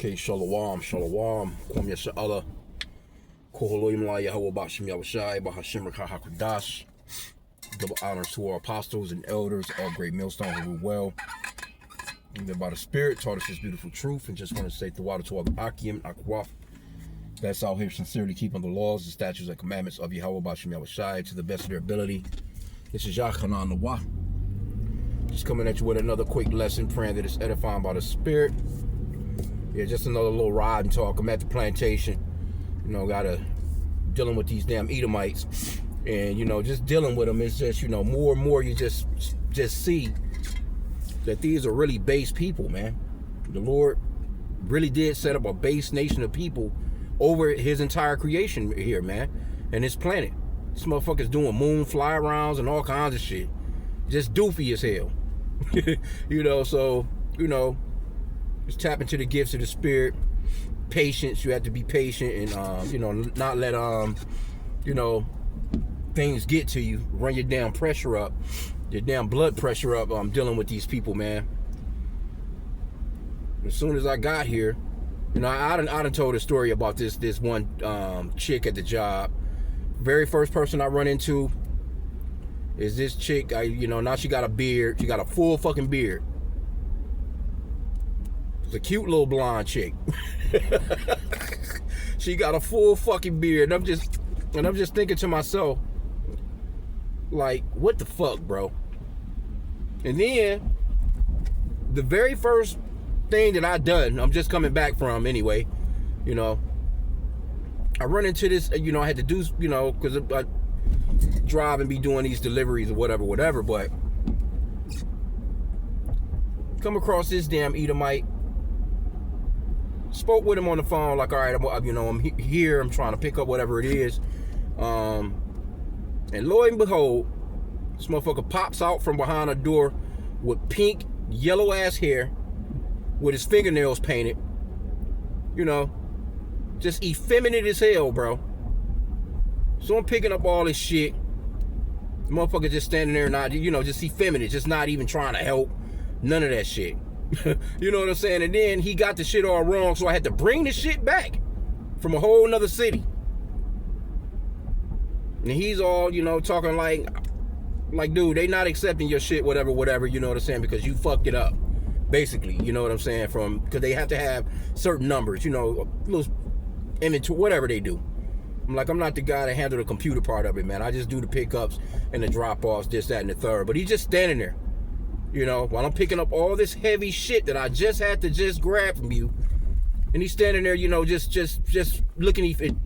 Okay, shalom, shalom. Kwam Yasha'Allah. Koholoim la Yahweh Bashim Yahushai, Bahashim Rakahakadash. Double honors to our apostles and elders, all great millstones who rule well. And then by the Spirit taught us this beautiful truth. And just want to say the water to all the H.I.M, Akwaf. That's out here sincerely keeping the laws, the statutes, and commandments of Yahweh Bashim Yahushai to the best of their ability. This is Yachanan Nawah. Just coming at you with another quick lesson, praying that it's edifying by the Spirit. Yeah, just another little ride and talk. I'm at the plantation, dealing with these damn Edomites, and just dealing with them is just more and more you just see that these are really base people, man. The Lord really did set up a base nation of people over His entire creation here, man, and His planet. This motherfucker's doing moon fly arounds and all kinds of shit, just doofy as hell. So just tap into the gifts of the Spirit. Patience, you have to be patient and not let things get to you, run your damn pressure up, your damn blood pressure up. Dealing with these people, man. As soon as I got here, I done told a story about this one chick at the job. Very first person I run into is this chick. Now she got a beard. She got a full fucking beard. It's a cute little blonde chick. She got a full fucking beard. And I'm just thinking to myself, like, what the fuck, bro? And then the very first thing that I done, I'm just coming back from anyway, I run into this, I had to do, because I drive and be doing these deliveries or whatever, but come across this damn Edomite. Spoke with him on the phone, like, all right, I'm here, I'm trying to pick up whatever it is. And lo and behold, this motherfucker pops out from behind a door with pink, yellow ass hair, with his fingernails painted. Just effeminate as hell, bro. So I'm picking up all this shit. The motherfucker just standing there, not, just effeminate, just not even trying to help. None of that shit. You know what I'm saying? And then he got the shit all wrong, so I had to bring the shit back from a whole nother city. And he's all, talking like, dude, they not accepting your shit, whatever, you know what I'm saying? Because you fucked it up, basically, you know what I'm saying? Because they have to have certain numbers, little inventory, whatever they do. I'm like, I'm not the guy to handle the computer part of it, man. I just do the pickups and the drop-offs, this, that, and the third. But he's just standing there. While I'm picking up all this heavy shit that I just had to just grab from you. And he's standing there, just looking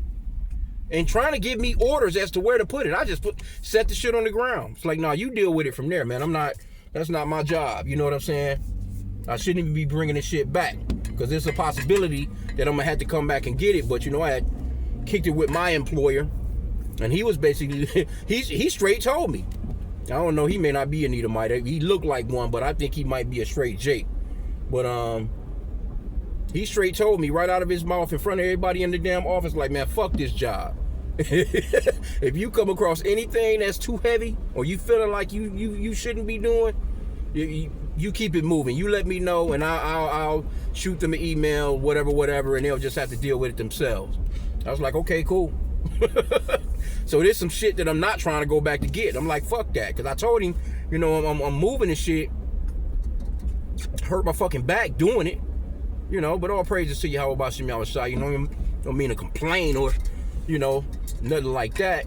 and trying to give me orders as to where to put it. I just set the shit on the ground. It's like, nah, you deal with it from there, man. That's not my job. You know what I'm saying? I shouldn't even be bringing this shit back, because there's a possibility that I'm gonna have to come back and get it. But I had kicked it with my employer, and he was basically, he straight told me. I don't know, he may not be an Edomite. He looked like one, but I think he might be a straight Jake. But he straight told me right out of his mouth in front of everybody in the damn office, like, man, fuck this job. If you come across anything that's too heavy, or you feeling like you shouldn't be doing, you keep it moving. You let me know, and I'll shoot them an email, whatever, and they'll just have to deal with it themselves. I was like, okay, cool. So there's some shit that I'm not trying to go back to get. I'm like, fuck that, because I told him, I'm moving and shit. Hurt my fucking back doing it, But all praises to Yahweh Bashim Yahushai. Don't mean to complain or, nothing like that.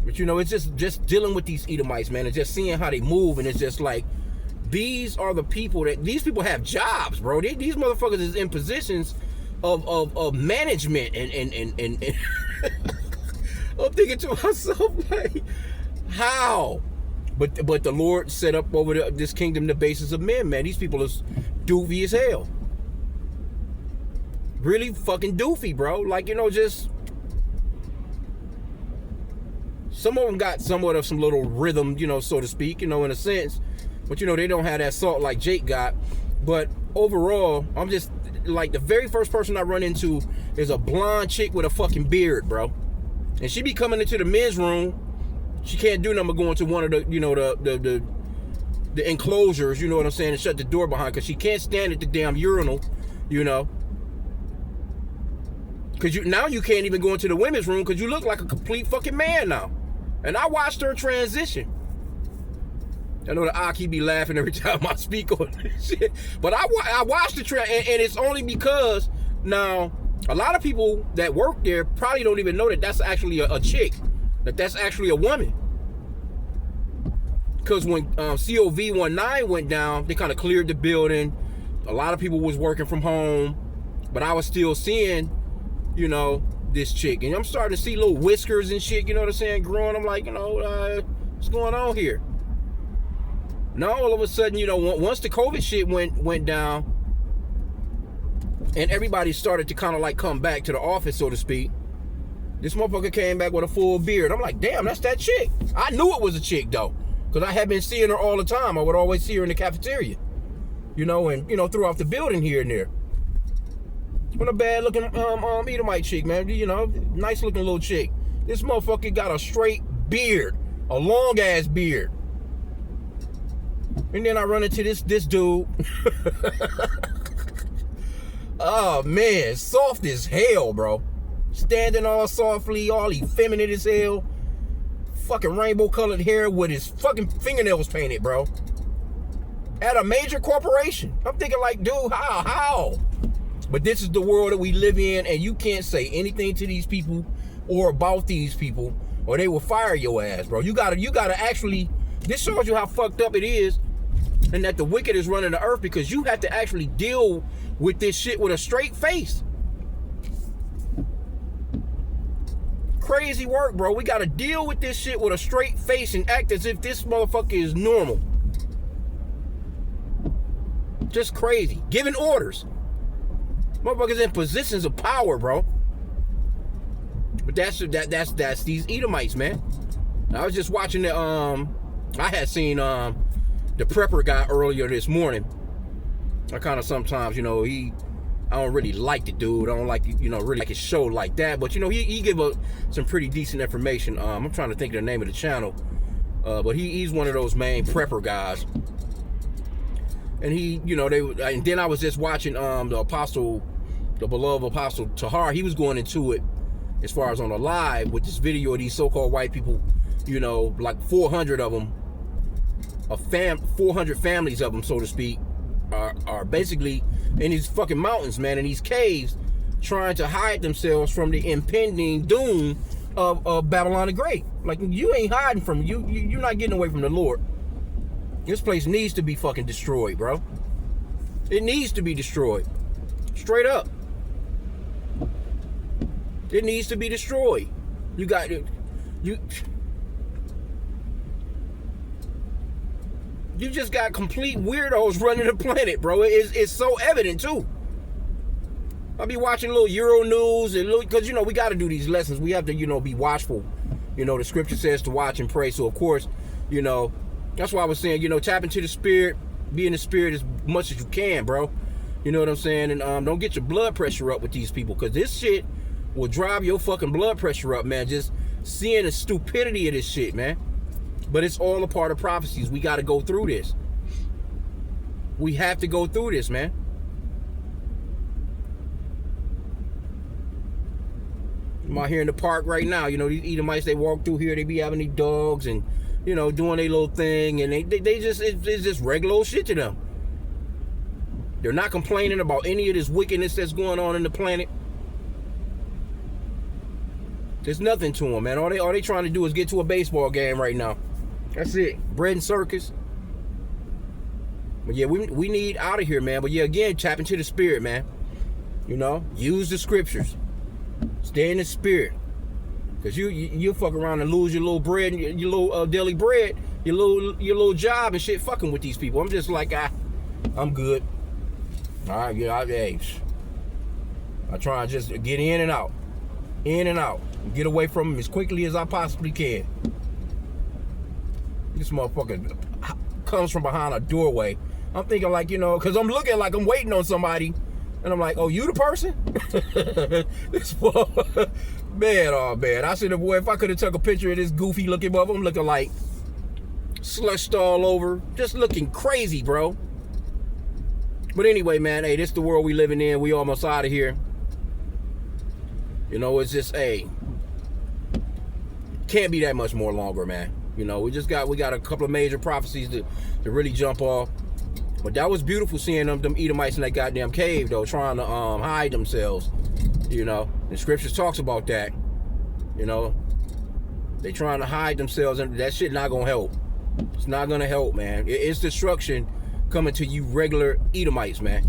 But it's just dealing with these Edomites, man, and just seeing how they move, and it's just like, these are the people these people have jobs, bro. These motherfuckers is in positions of management and I'm thinking to myself, like, how? But the Lord set up over this kingdom the basis of men, man. These people is doofy as hell. Really fucking doofy, bro. Like, just some of them got somewhat of some little rhythm, so to speak, in a sense. But they don't have that salt like Jake got. But overall, I'm just like, the very first person I run into is a blonde chick with a fucking beard, bro. And she be coming into the men's room. She can't do nothing but go into one of the enclosures, you know what I'm saying, and shut the door behind, because she can't stand at the damn urinal you know. Because now you can't even go into the women's room because you look like a complete fucking man now. And I watched her transition. I know the Aki be laughing every time I speak on this shit. But I watched the trend, and it's only because now a lot of people that work there probably don't even know that that's actually a chick, that that's actually a woman. Because when COV19 went down, they kind of cleared the building. A lot of people was working from home, but I was still seeing, you know, this chick, and I'm starting to see little whiskers and shit, you know what I'm saying, growing. I'm like, you know, what's going on here? Now all of a sudden, you know, once the COVID shit went down, and everybody started to kind of like come back to the office, so to speak, this motherfucker came back with a full beard. I'm like, damn, that's that chick. I knew it was a chick though, because I had been seeing her all the time. I would always see her in the cafeteria, you know, and you know, throughout the building here and there. What a bad looking Edomite chick, man. You know, nice looking little chick. This motherfucker got a straight beard, a long ass beard. And then I run into this dude. Oh man, soft as hell, bro. Standing all softly, all effeminate as hell. Fucking rainbow colored hair with his fucking fingernails painted, bro. At a major corporation. I'm thinking like, dude, how? But this is the world that we live in, and you can't say anything to these people or about these people, or they will fire your ass, bro. You gotta actually, this shows you how fucked up it is, and that the wicked is running the earth, because you have to actually deal with this shit with a straight face. Crazy work, bro. We gotta deal with this shit with a straight face and act as if this motherfucker is normal. Just crazy. Giving orders. Motherfuckers in positions of power, bro. But that's these Edomites, man. I was just watching the I had seen the prepper guy earlier this morning. I kind of sometimes, you know, I don't really like the dude. I don't like, you know, really like his show like that. But you know, he give some pretty decent information. I'm trying to think of the name of the channel. But he's one of those main prepper guys. And he, you know, and then I was just watching the beloved apostle Tahar. He was going into it as far as on a live with this video of these so-called white people, you know, like 400 of them, 400 families of them, so to speak, are basically in these fucking mountains, man, in these caves, trying to hide themselves from the impending doom of Babylon the Great. Like, you ain't hiding from you're not getting away from the Lord. This place needs to be fucking destroyed, bro. It needs to be destroyed. Straight up. It needs to be destroyed. You just got complete weirdos running the planet, bro. It's so evident too. I'll be watching little Euro news and because you know we got to do these lessons. We have to, you know, be watchful. You know, the scripture says to watch and pray. So of course, you know, that's why I was saying, you know, tap into the spirit, be in the spirit as much as you can, bro. You know what I'm saying? And don't get your blood pressure up with these people, because this shit will drive your fucking blood pressure up, man. Just seeing the stupidity of this shit, man. But it's all a part of prophecies. We got to go through this. We have to go through this, man. I'm out here in the park right now. You know, these Edomites, they walk through here, they be having these dogs and, you know, doing their little thing, and they just, it's just regular old shit to them. They're not complaining about any of this wickedness that's going on in the planet. There's nothing to them, man. All they trying to do is get to a baseball game right now. That's it. Bread and circus. But yeah, we need out of here, man. But yeah, again, tap into the spirit, man. You know, use the scriptures. Stay in the spirit. Because you fuck around and lose your little bread, your little daily bread, your little job and shit, fucking with these people. I'm just like, I'm good. All right, yeah, I try and just get in and out, get away from them as quickly as I possibly can. This motherfucker comes from behind a doorway. I'm thinking like, you know, because I'm looking like I'm waiting on somebody, and I'm like, oh, you the person? This motherfucker, man, oh man. I said, boy, if I could have took a picture of this goofy looking motherfucker, I'm looking like slushed all over, just looking crazy, bro. But anyway, man, hey, this is the world we living in. We almost out of here. You know, it's just, hey, can't be that much more longer, man. You know, we got a couple of major prophecies to really jump off. But that was beautiful seeing them Edomites in that goddamn cave, though, trying to hide themselves. You know, the scriptures talks about that. You know, they trying to hide themselves, and that shit not gonna help. It's not gonna help, man. It's destruction coming to you regular Edomites, man.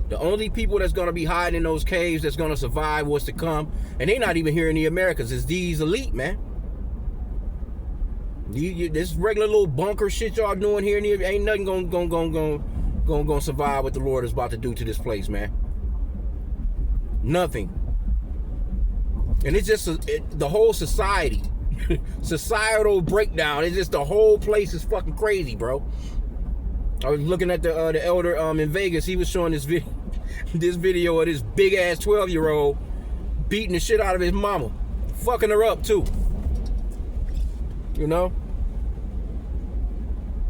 The only people that's gonna be hiding in those caves that's gonna survive what's to come, and they not even here in the Americas, is these elite, man. This regular little bunker shit y'all doing here, ain't nothing gonna survive what the Lord is about to do to this place, man. Nothing. And it's just the whole society, societal breakdown. It's just the whole place is fucking crazy, bro. I was looking at the elder in Vegas. He was showing this video of this big ass 12-year-old beating the shit out of his mama, fucking her up too. You know.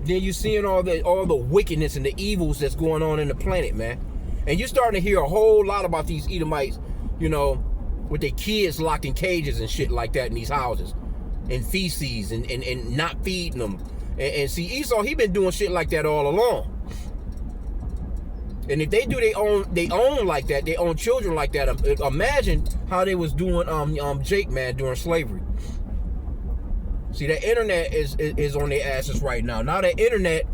Then you seeing all the wickedness and the evils that's going on in the planet, man. And you're starting to hear a whole lot about these Edomites, you know, with their kids locked in cages and shit like that in these houses, and feces and not feeding them. And see, Esau, he been doing shit like that all along. And if they do they own like that, they own children like that, imagine how they was doing Jake, man, during slavery. See, that internet is on their asses right now. Now that internet,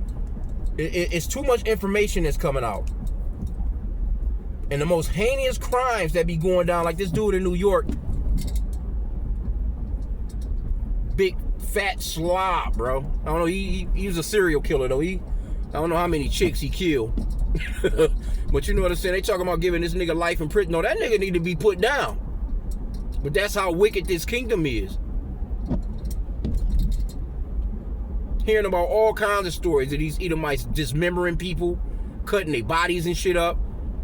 it's too much information that's coming out. And the most heinous crimes that be going down, like this dude in New York, big fat slob, bro. I don't know, he was a serial killer though. I don't know how many chicks he killed. But you know what I'm saying? They talking about giving this nigga life in prison. No, that nigga need to be put down. But that's how wicked this kingdom is. Hearing about all kinds of stories of these Edomites dismembering people, cutting their bodies and shit up,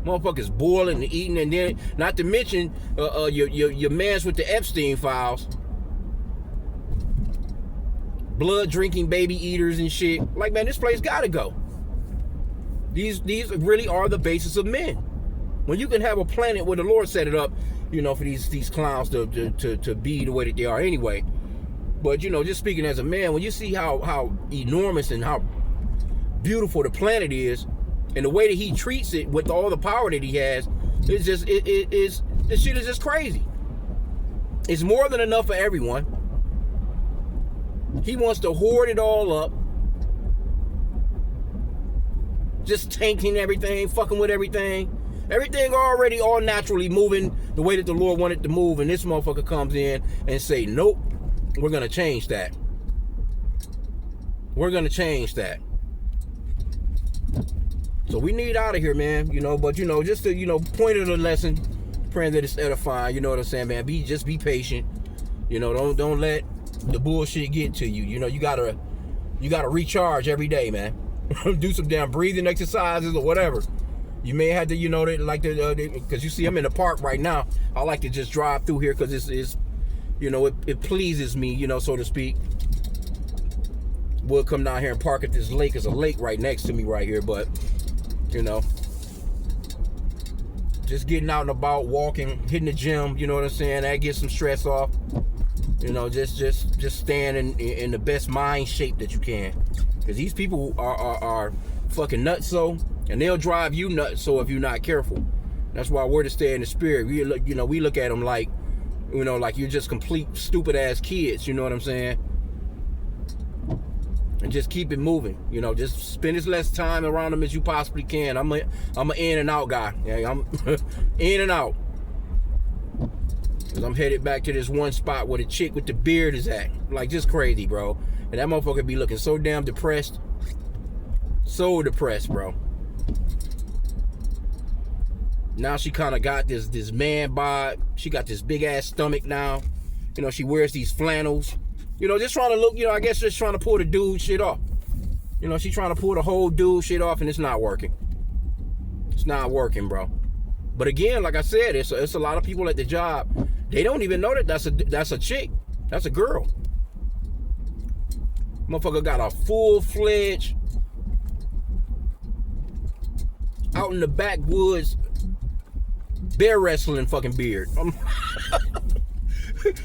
motherfuckers boiling and eating, and then not to mention your mans with the Epstein files, blood drinking baby eaters and shit. Like, man, this place gotta go. These really are the basis of men. When you can have a planet where the Lord set it up, you know, for these clowns to be the way that they are anyway. But, you know, just speaking as a man, when you see how enormous and how beautiful the planet is, and the way that he treats it with all the power that he has, it's just, this shit is just crazy. It's more than enough for everyone. He wants to hoard it all up. Just tanking everything, fucking with everything. Everything already all naturally moving the way that the Lord wanted to move, and this motherfucker comes in and say, nope. We're going to change that. We're going to change that. So we need out of here, man. You know, but, you know, just to, you know, point of the lesson, praying that it's edifying. You know what I'm saying, man? Just be patient. You know, don't let the bullshit get to you. You know, you gotta recharge every day, man. Do some damn breathing exercises or whatever. You may have to, you know, because you see I'm in the park right now. I like to just drive through here because it's you know, it pleases me, you know, so to speak. We'll come down here and park at this lake. There's a lake right next to me right here, but, you know, just getting out and about, walking, hitting the gym, you know what I'm saying? That gets some stress off. You know, just staying in the best mind shape that you can. Because these people are fucking nuts, so, and they'll drive you nuts, so if you're not careful. That's why we're to stay in the spirit. We look at them like, you know, like you're just complete stupid ass kids, you know what I'm saying? And just keep it moving, you know, just spend as less time around them as you possibly can. I'm an in and out guy. Yeah, I'm in and out. Cause I'm headed back to this one spot where the chick with the beard is at. Like, just crazy, bro. And that motherfucker be looking so damn depressed. So depressed, bro. Now she kind of got this man bod. She got this big ass stomach now. You know, she wears these flannels. You know, just trying to look, you know, I guess just trying to pull the dude shit off. You know, she's trying to pull the whole dude shit off, and it's not working. It's not working, bro. But again, like I said, it's a lot of people at the job. They don't even know that that's a chick. That's a girl. Motherfucker got a full-fledged out in the backwoods bear wrestling fucking beard.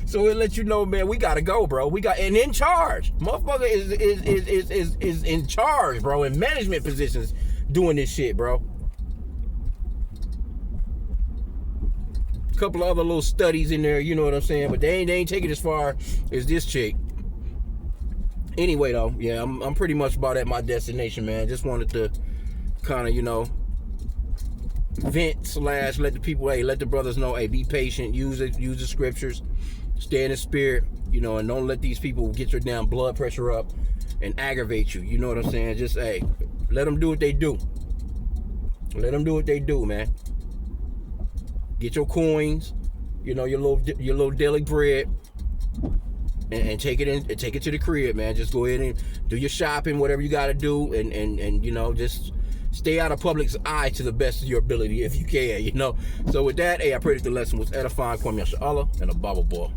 So it lets you know, man, we gotta go, bro. We got and in charge. Motherfucker is in charge, bro, in management positions doing this shit, bro. A couple of other little studies in there, you know what I'm saying? But they ain't take it as far as this chick. Anyway, though, yeah, I'm pretty much about at my destination, man. Just wanted to kind of, you know, vent / let the people, hey, let the brothers know, hey, be patient, use the scriptures, stay in the spirit, you know, and don't let these people get your damn blood pressure up and aggravate you. You know what I'm saying? Just, hey, let them do what they do. Let them do what they do, man. Get your coins, you know, your little daily bread, and take it to the crib, man. Just go ahead and do your shopping, whatever you got to do, and you know, just stay out of public's eye to the best of your ability if you can, you know. So with that, hey, I pray that the lesson was edifying. Kwame Yasha Allah and a Bible boy.